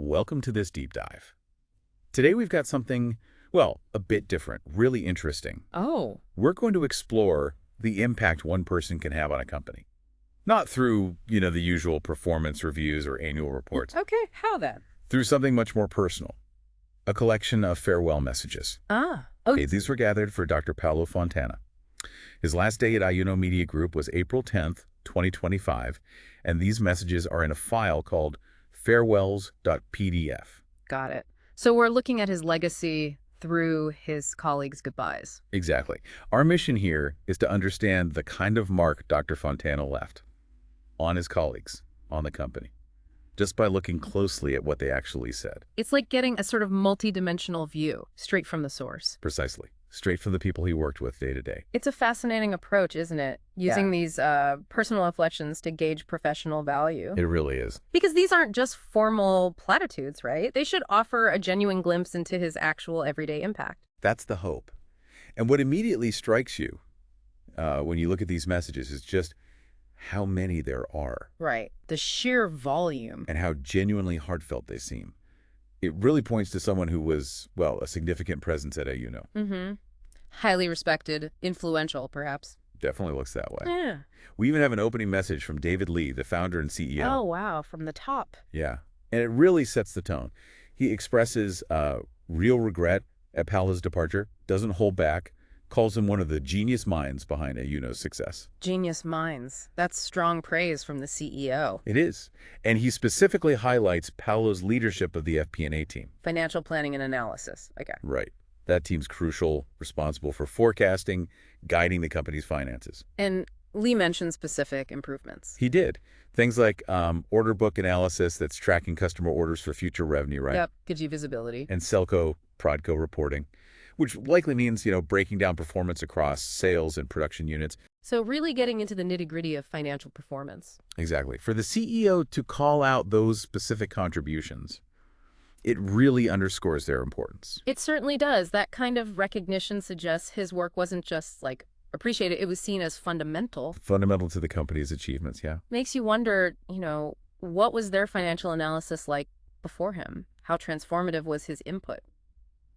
welcome to this deep dive. Today we've got something, well, a bit different, really interesting. Oh, We're going to explore the impact one person can have on a company. Not through, the usual performance reviews or annual reports, okay. How then? through something much more personal. A collection of farewell messages. Oh, Okay, these were gathered for Dr. Paolo Fontana. His last day at Ayuno Media Group was April 10th, 2025, and these messages are in a file called farewells.pdf. got it. So we're looking at his legacy through his colleagues' goodbyes. Exactly. Our mission here is to understand the kind of mark Dr. Fontana left on his colleagues, on the company, just by looking closely at what they actually said. It's like getting a sort of multi-dimensional view straight from the source. Precisely. Straight from the people he worked with day to day. It's a fascinating approach, isn't it? Using these personal reflections to gauge professional value. It really is. Because these aren't just formal platitudes, right? They should offer a genuine glimpse into his actual everyday impact. That's the hope. And what immediately strikes you when you look at these messages is just how many there are Right. The sheer volume. and how genuinely heartfelt they seem. It really points to someone who was, well, a significant presence at AUNO. Mm-hmm. Highly respected, influential, perhaps. Definitely looks that way. Yeah. We even have an opening message from David Lee, the founder and CEO. Oh, wow. From the top. Yeah. And it really sets the tone. He expresses real regret at Paolo's departure, doesn't hold back, calls him one of the genius minds behind AUNO's success. Genius minds. That's strong praise from the CEO. It is. And he specifically highlights Paolo's leadership of the FP&A team. Financial planning and analysis. Okay. Right. That team's crucial, responsible for forecasting, guiding the company's finances. And Lee mentioned specific improvements. He did. Things like order book analysis that's tracking customer orders for future revenue, right? Yep. Gives you visibility. And Selco, Prodco reporting, which likely means, breaking down performance across sales and production units. So really getting into the nitty-gritty of financial performance. Exactly. For the CEO to call out those specific contributions, it really underscores their importance. It certainly does. That kind of recognition suggests his work wasn't just, appreciated. It was seen as fundamental. Fundamental to the company's achievements, yeah. Makes you wonder, what was their financial analysis like before him? How transformative was his input?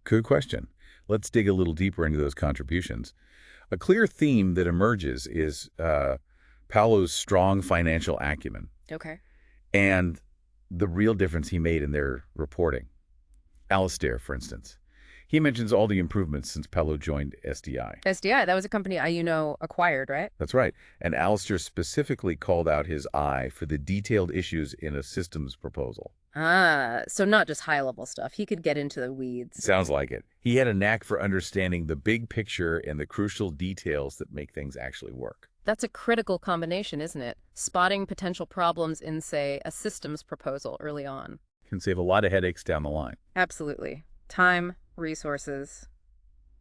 Good question. Let's dig a little deeper into those contributions. A clear theme that emerges is Paolo's strong financial acumen Okay. and the real difference he made in their reporting. Alistair, for instance. He mentions all the improvements since Paolo joined SDI. SDI, that was a company acquired, right? That's right. And Alistair specifically called out his eye for the detailed issues in a systems proposal. Ah, so not just high-level stuff. He could get into the weeds. Sounds like it. He had a knack for understanding the big picture and the crucial details that make things actually work. That's a critical combination, isn't it? Spotting potential problems in, say, a systems proposal early on. Can save a lot of headaches down the line. Absolutely. Time, resources,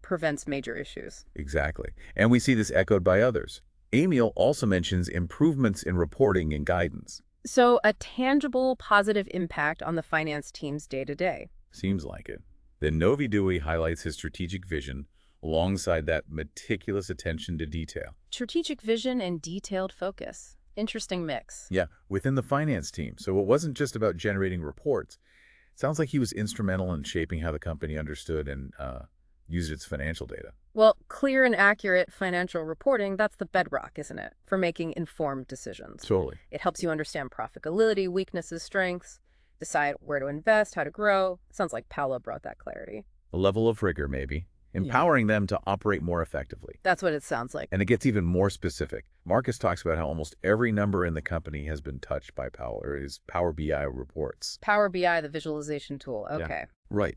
prevents major issues. Exactly. And we see this echoed by others. Emil also mentions improvements in reporting and guidance. So a tangible, positive impact on the finance team's day-to-day. Seems like it. Then Novi Dewey highlights his strategic vision alongside that meticulous attention to detail. Strategic vision and detailed focus. Interesting mix. Yeah, within the finance team. So it wasn't just about generating reports. It sounds like he was instrumental in shaping how the company understood and used its financial data. Well, clear and accurate financial reporting, that's the bedrock, isn't it, for making informed decisions. Totally. It helps you understand profitability, weaknesses, strengths, decide where to invest, how to grow. Sounds like Paolo brought that clarity. A level of rigor, maybe. Empowering them to operate more effectively. That's what it sounds like. And it gets even more specific. Marcus talks about how almost every number in the company has been touched by Paolo, or his Power BI reports. Power BI, the visualization tool. Okay. Yeah. Right.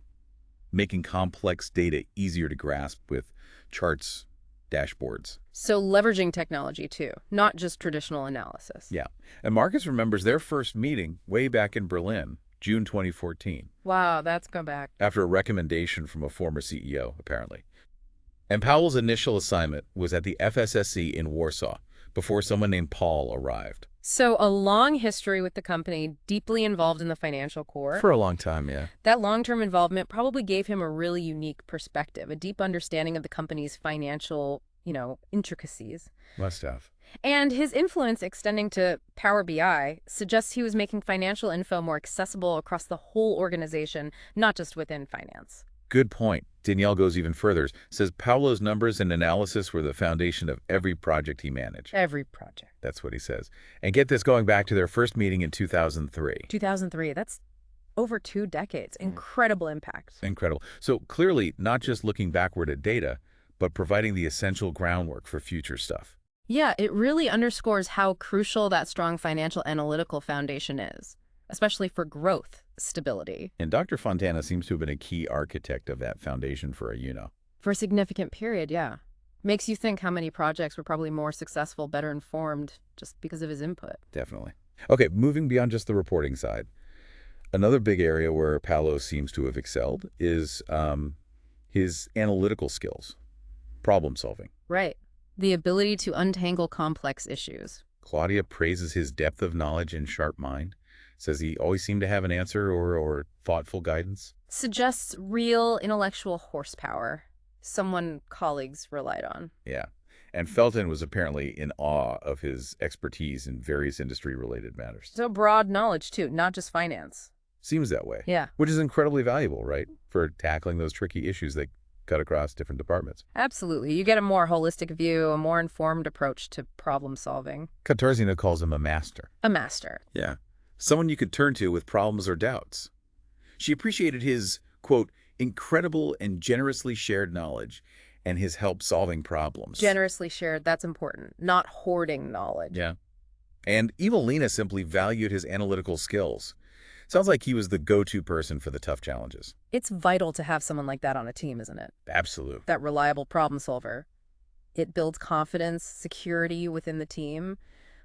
Making complex data easier to grasp with charts, dashboards. So leveraging technology too, not just traditional analysis. Yeah. And Marcus remembers their first meeting way back in Berlin, June 2014. Wow, that's gone back. After a recommendation from a former CEO, apparently. And Powell's initial assignment was at the FSSC in Warsaw, before someone named Paul arrived. So a long history with the company, deeply involved in the financial core. For a long time, yeah. That long-term involvement probably gave him a really unique perspective, a deep understanding of the company's financial intricacies. Must have. And his influence extending to Power BI suggests he was making financial info more accessible across the whole organization, not just within finance. Good point. Danielle goes even further, says Paolo's numbers and analysis were the foundation of every project he managed. Every project. That's what he says. And get this, going back to their first meeting in 2003. 2003, that's over 2 decades. Incredible impact. Incredible. So clearly, not just looking backward at data, but providing the essential groundwork for future stuff. Yeah, it really underscores how crucial that strong financial analytical foundation is, especially for growth stability. And Dr. Fontana seems to have been a key architect of that foundation for For a significant period, yeah. Makes you think how many projects were probably more successful, better informed, just because of his input. Definitely. Okay, moving beyond just the reporting side. Another big area where Paolo seems to have excelled is his analytical skills, problem solving. Right. The ability to untangle complex issues. Claudia praises his depth of knowledge and sharp mind, says he always seemed to have an answer or thoughtful guidance. Suggests real intellectual horsepower, someone colleagues relied on. Yeah. And Felton was apparently in awe of his expertise in various industry-related matters. So broad knowledge, too, not just finance. Seems that way. Yeah. Which is incredibly valuable, right, for tackling those tricky issues that cut across different departments. Absolutely. You get a more holistic view, a more informed approach to problem solving. Katarzyna calls him a master. A master. Yeah. Someone you could turn to with problems or doubts. She appreciated his, quote, incredible and generously shared knowledge and his help solving problems. Generously shared, that's important. Not hoarding knowledge. Yeah. And Evelina simply valued his analytical skills. Sounds like he was the go-to person for the tough challenges. It's vital to have someone like that on a team, isn't it? Absolutely. That reliable problem solver. It builds confidence, security within the team.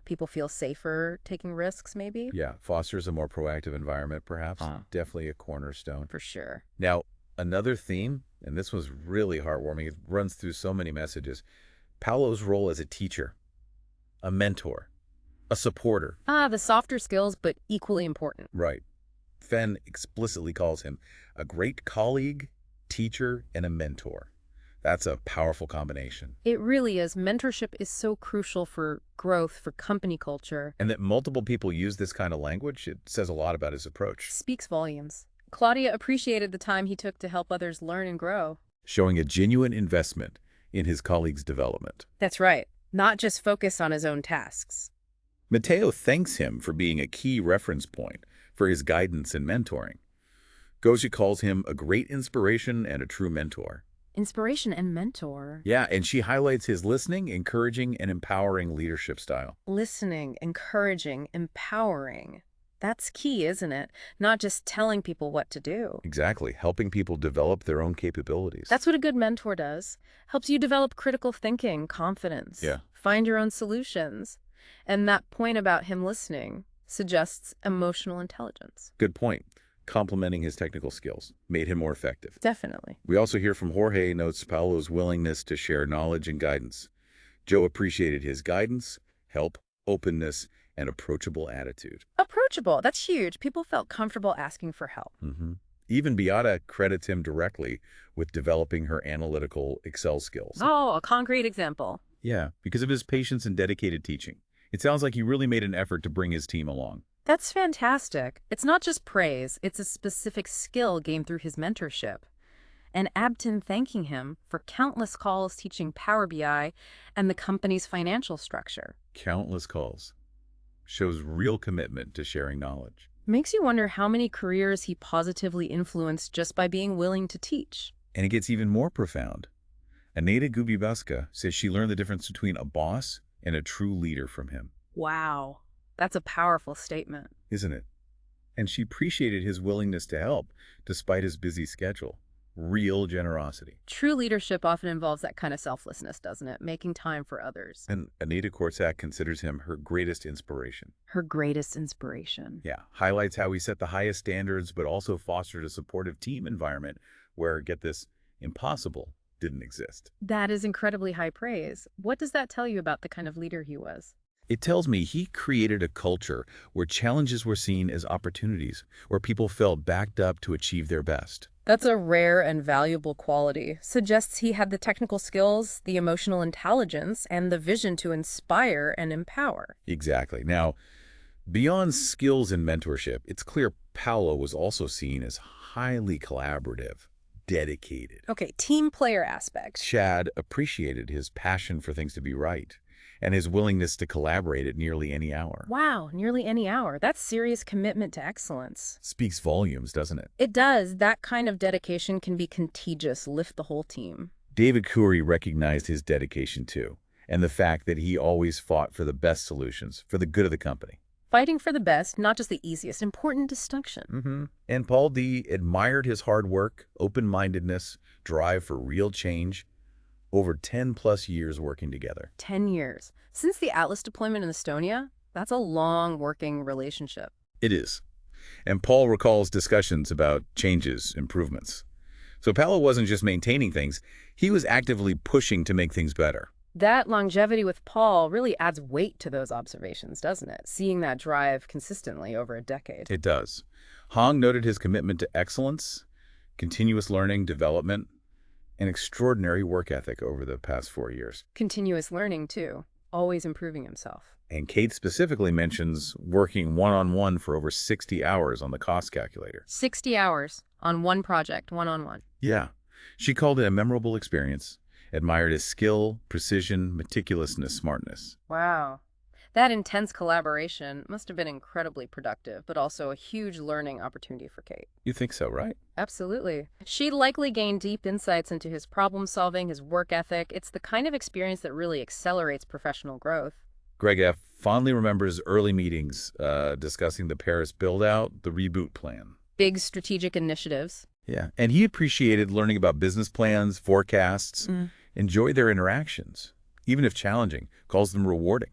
People feel safer taking risks, maybe? Yeah, fosters a more proactive environment, perhaps. Definitely a cornerstone. For sure. Now, another theme, and this was really heartwarming, it runs through so many messages, Paolo's role as a teacher, a mentor, a supporter. The softer skills, but equally important. Right. Fenn explicitly calls him a great colleague, teacher, and a mentor. That's a powerful combination. It really is. Mentorship is so crucial for growth, for company culture. And that multiple people use this kind of language, it says a lot about his approach. Speaks volumes. Claudia appreciated the time he took to help others learn and grow. Showing a genuine investment in his colleagues' development. That's right. Not just focused on his own tasks. Matteo thanks him for being a key reference point for his guidance and mentoring. Gosia calls him a great inspiration and a true mentor. Inspiration and mentor. Yeah, and she highlights his listening, encouraging, and empowering leadership style. Listening, encouraging, empowering. That's key, isn't it? Not just telling people what to do. Exactly, helping people develop their own capabilities. That's what a good mentor does. Helps you develop critical thinking, confidence. Yeah. Find your own solutions. And that point about him listening suggests emotional intelligence. Good point. Complementing his technical skills made him more effective. Definitely. We also hear from Jorge notes Paolo's willingness to share knowledge and guidance. Joe appreciated his guidance, help, openness, and approachable attitude. Approachable. That's huge. People felt comfortable asking for help. Even Beata credits him directly with developing her analytical Excel skills. Oh, a concrete example. Yeah, because of his patience and dedicated teaching. It sounds like he really made an effort to bring his team along. That's fantastic. It's not just praise. It's a specific skill gained through his mentorship. And Abton thanking him for countless calls teaching Power BI and the company's financial structure. Countless calls. Shows real commitment to sharing knowledge. Makes you wonder how many careers he positively influenced just by being willing to teach. And it gets even more profound. Aneta Gubibaska says she learned the difference between a boss and a true leader from him. Wow. That's a powerful statement. Isn't it? And she appreciated his willingness to help despite his busy schedule. Real generosity. True leadership often involves that kind of selflessness, doesn't it? Making time for others. And Anita Korczak considers him her greatest inspiration. Her greatest inspiration. Yeah, highlights how he set the highest standards but also fostered a supportive team environment where, get this, impossible didn't exist. That is incredibly high praise. What does that tell you about the kind of leader he was? It tells me he created a culture where challenges were seen as opportunities, where people felt backed up to achieve their best. That's a rare and valuable quality. Suggests he had the technical skills, the emotional intelligence, and the vision to inspire and empower. Exactly. Now, beyond skills and mentorship, it's clear Paolo was also seen as highly collaborative, dedicated. Okay, team player aspects. Chad appreciated his passion for things to be right and his willingness to collaborate at nearly any hour. Wow, nearly any hour. That's serious commitment to excellence. Speaks volumes, doesn't it? It does. That kind of dedication can be contagious, lift the whole team. David Coury recognized his dedication too, and the fact that he always fought for the best solutions, for the good of the company. Fighting for the best, not just the easiest, important distinction. And Paul D. admired his hard work, open-mindedness, drive for real change, over 10-plus years working together. 10 years. Since the Atlas deployment in Estonia, that's a long working relationship. It is. And Paul recalls discussions about changes, improvements. So Paolo wasn't just maintaining things, he was actively pushing to make things better. That longevity with Paul really adds weight to those observations, doesn't it? Seeing that drive consistently over a decade. It does. Hong noted his commitment to excellence, continuous learning, development, and extraordinary work ethic over the past 4 years. Continuous learning, too. Always improving himself. And Kate specifically mentions working one-on-one for over 60 hours on the cost calculator. 60 hours on one project, one-on-one. Yeah. She called it a memorable experience, admired his skill, precision, meticulousness, smartness. Wow. That intense collaboration must have been incredibly productive, but also a huge learning opportunity for Kate. You think so, right? Absolutely. She likely gained deep insights into his problem solving, his work ethic. It's the kind of experience that really accelerates professional growth. Greg F. fondly remembers early meetings discussing the Paris build-out, the reboot plan. Big strategic initiatives. Yeah, and he appreciated learning about business plans, forecasts, enjoyed their interactions, even if challenging, calls them rewarding.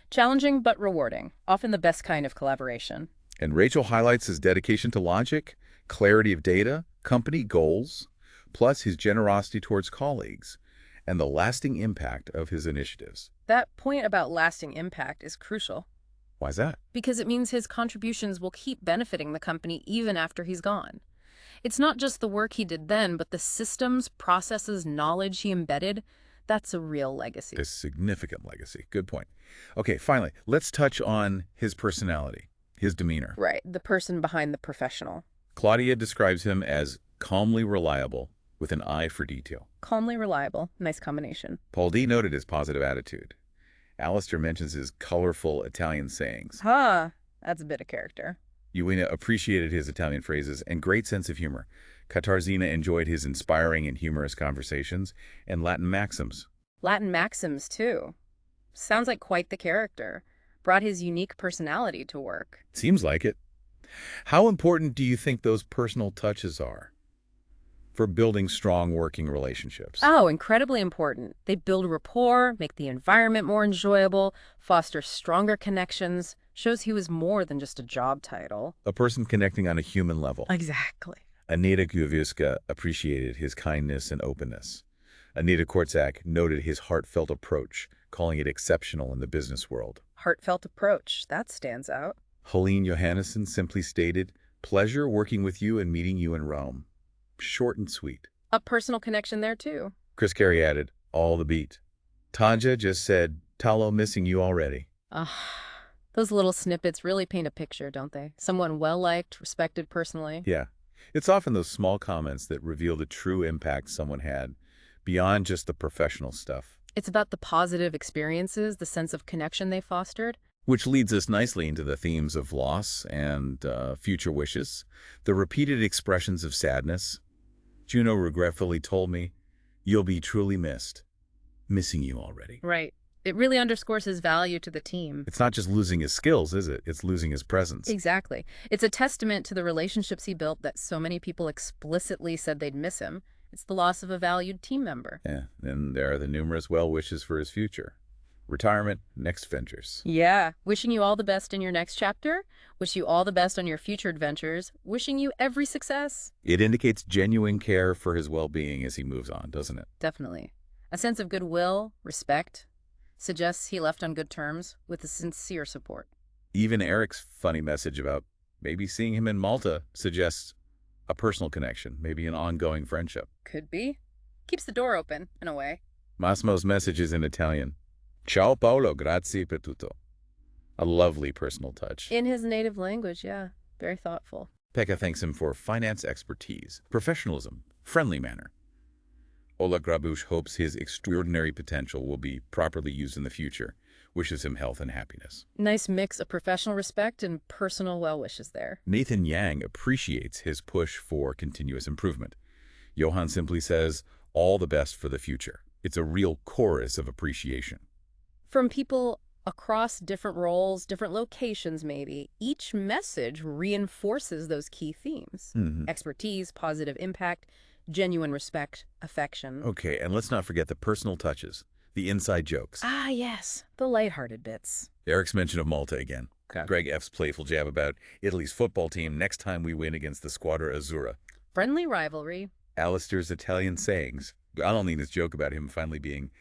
Challenging but rewarding, often the best kind of collaboration. And Rachel highlights his dedication to logic, clarity of data, company goals, plus his generosity towards colleagues, and the lasting impact of his initiatives. That point about lasting impact is crucial. Why's that? Because it means his contributions will keep benefiting the company even after he's gone. It's not just the work he did then, but the systems, processes, knowledge he embedded. That's a real legacy. A significant legacy. Good point. Okay, finally, let's touch on his personality, his demeanor. Right, the person behind the professional. Claudia describes him as calmly reliable with an eye for detail. Calmly reliable. Nice combination. Paul D. noted his positive attitude. Alistair mentions his colorful Italian sayings. That's a bit of character. Uena appreciated his Italian phrases and great sense of humor. Katarzyna enjoyed his inspiring and humorous conversations and Latin maxims. Latin maxims, too. Sounds like quite the character. Brought his unique personality to work. Seems like it. How important do you think those personal touches are for building strong working relationships? Oh, incredibly important. They build rapport, make the environment more enjoyable, foster stronger connections. Shows he was more than just a job title. A person connecting on a human level. Exactly. Anita Guviuska appreciated his kindness and openness. Anita Korczak noted his heartfelt approach, calling it exceptional in the business world. Heartfelt approach. That stands out. Helene Johannesson simply stated, "Pleasure working with you and meeting you in Rome." Short and sweet. A personal connection there, too. Chris Carey added, "All the beat." Tanja just said, "Talo, missing you already." Those little snippets really paint a picture, don't they? Someone well-liked, respected personally. Yeah. It's often those small comments that reveal the true impact someone had, beyond just the professional stuff. It's about the positive experiences, the sense of connection they fostered. Which leads us nicely into the themes of loss and future wishes, the repeated expressions of sadness. Juno regretfully told me, "You'll be truly missed. Missing you already." Right. It really underscores his value to the team. It's not just losing his skills, is it? It's losing his presence. Exactly. It's a testament to the relationships he built that so many people explicitly said they'd miss him. It's the loss of a valued team member. Yeah, and there are the numerous well wishes for his future. Retirement, next ventures. Yeah. Wishing you all the best in your next chapter. Wish you all the best on your future adventures. Wishing you every success. It indicates genuine care for his well-being as he moves on, doesn't it? Definitely. A sense of goodwill, respect, suggests he left on good terms with a sincere support. Even Eric's funny message about maybe seeing him in Malta suggests A personal connection, maybe an ongoing friendship. Could be. Keeps the door open, in a way. Massimo's message is in Italian. Ciao Paolo, grazie per tutto. A lovely personal touch. In his native language, yeah. Very thoughtful. Pekka thanks him for finance expertise, professionalism, friendly manner. Ola Grabush hopes his extraordinary potential will be properly used in the future, wishes him health and happiness. Nice mix of professional respect and personal well wishes there. Nathan Yang appreciates his push for continuous improvement. Johan simply says, all the best for the future. It's a real chorus of appreciation. From people across different roles, different locations maybe, each message reinforces those key themes. Expertise, positive impact, genuine respect, affection. Okay, and let's not forget the personal touches, the inside jokes. Ah, yes, the lighthearted bits. Eric's mention of Malta again. Okay. Greg F's playful jab about Italy's football team next time we win against the Squadra Azzurra. Friendly rivalry. Alistair's Italian sayings. I don't mean his joke about him finally being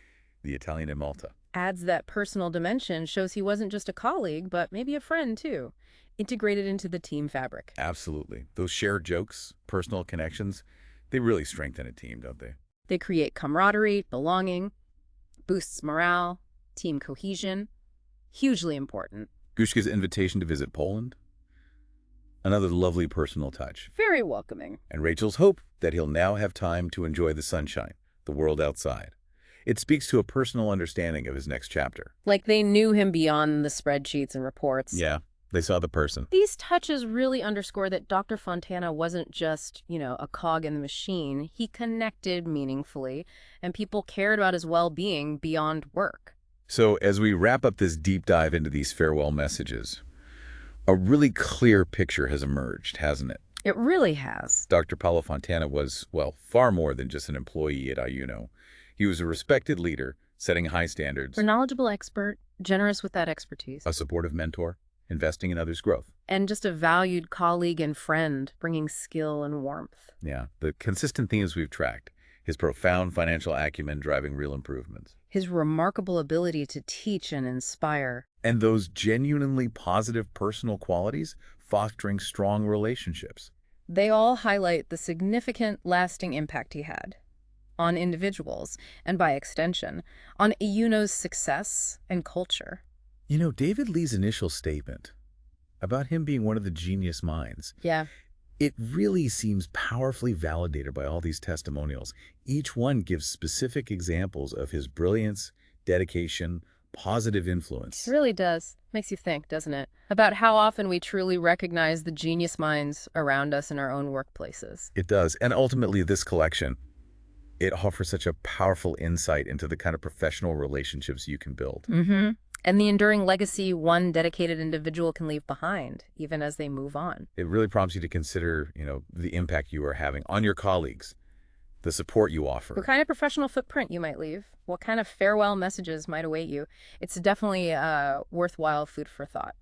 the Italian in Malta. Adds that personal dimension, shows he wasn't just a colleague, but maybe a friend too. Integrated into the team fabric. Absolutely. Those shared jokes, personal connections, they really strengthen a team, don't they? They create camaraderie, belonging, boosts morale, team cohesion. Hugely important. Gushka's invitation to visit Poland. Another lovely personal touch. Very welcoming. And Rachel's hope that he'll now have time to enjoy the sunshine, the world outside. It speaks to a personal understanding of his next chapter. Like they knew him beyond the spreadsheets and reports. Yeah, they saw the person. These touches really underscore that Dr. Fontana wasn't just, a cog in the machine. He connected meaningfully, and people cared about his well-being beyond work. So as we wrap up this deep dive into these farewell messages, a really clear picture has emerged, hasn't it? It really has. Dr. Paolo Fontana was, well, far more than just an employee at IUNO. He was a respected leader, setting high standards. A knowledgeable expert, generous with that expertise. A supportive mentor, investing in others' growth. And just a valued colleague and friend, bringing skill and warmth. Yeah, the consistent themes we've tracked. His profound financial acumen driving real improvements. His remarkable ability to teach and inspire. And those genuinely positive personal qualities fostering strong relationships. They all highlight the significant, lasting impact he had on individuals, and by extension, on IUNO's success and culture. David Lee's initial statement about him being one of the genius minds, Yeah. it really seems powerfully validated by all these testimonials. Each one gives specific examples of his brilliance, dedication, positive influence. It really does. Makes you think, doesn't it? About how often we truly recognize the genius minds around us in our own workplaces. It does. And ultimately, this collection, it offers such a powerful insight into the kind of professional relationships you can build. And the enduring legacy one dedicated individual can leave behind, even as they move on. It really prompts you to consider, the impact you are having on your colleagues, the support you offer. What kind of professional footprint you might leave, what kind of farewell messages might await you. It's definitely worthwhile food for thought.